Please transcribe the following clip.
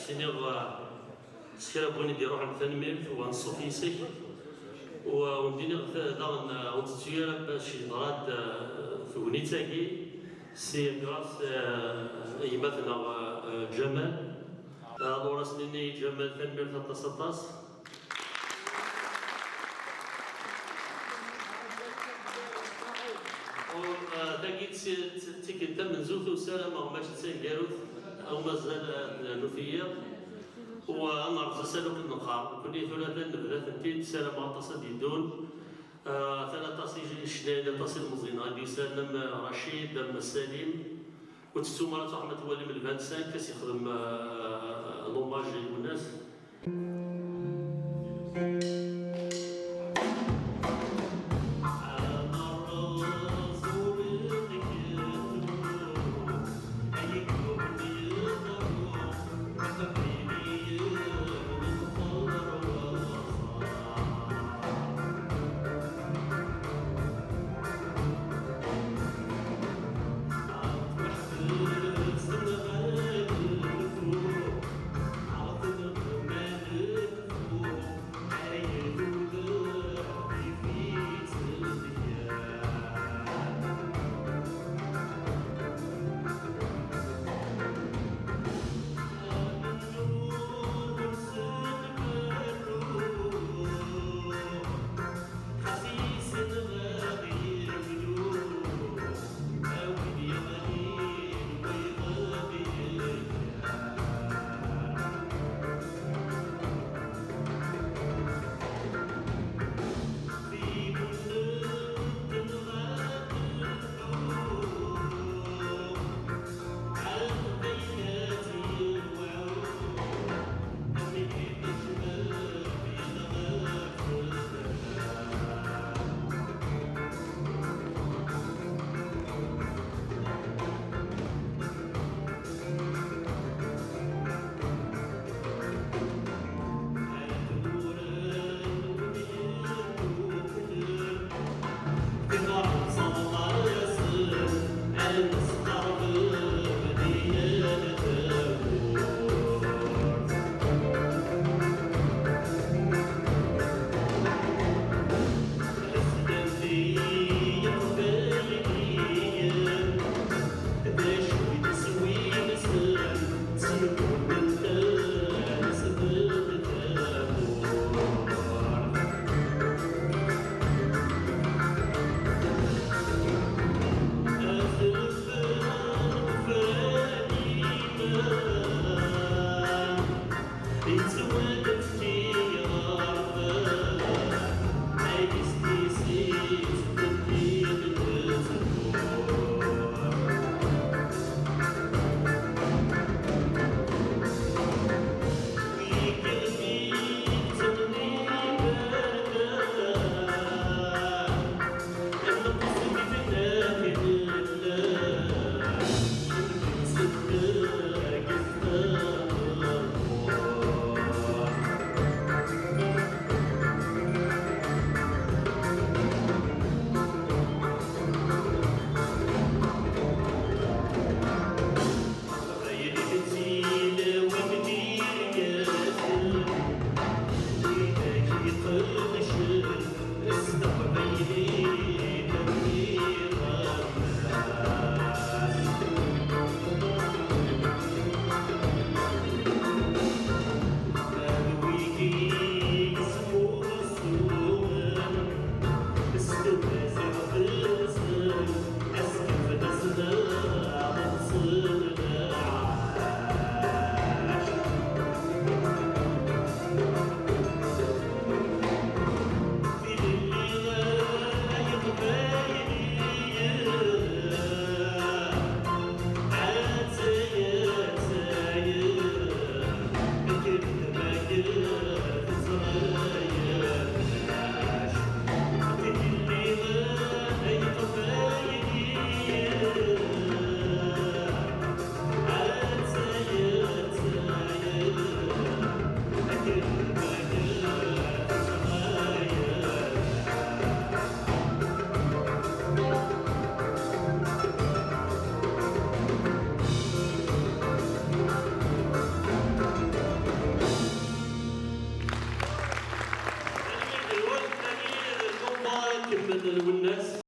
سينيغ سكرا بغيني يديروا عند تنمير ونصوفيسك ونديني داغن ونتسير باش يضراد في ونيتاكي سي كراس يمثلنا جمال دورا سنيني جمال تنمير تطاس تاكيد تيكي تم نزوث وسلامة وماشي تسنقاروث أو مازال نوثية وأنا رزا سالوك النقار كوني ثلاثة نبدا ثنتين سلامة تصل يدون ثلاثة تصل شداد تصل مزين غادي يسلم رشيد سليم وتسوم راه تحمد ولي من 25 كاس يخدم لوماج للناس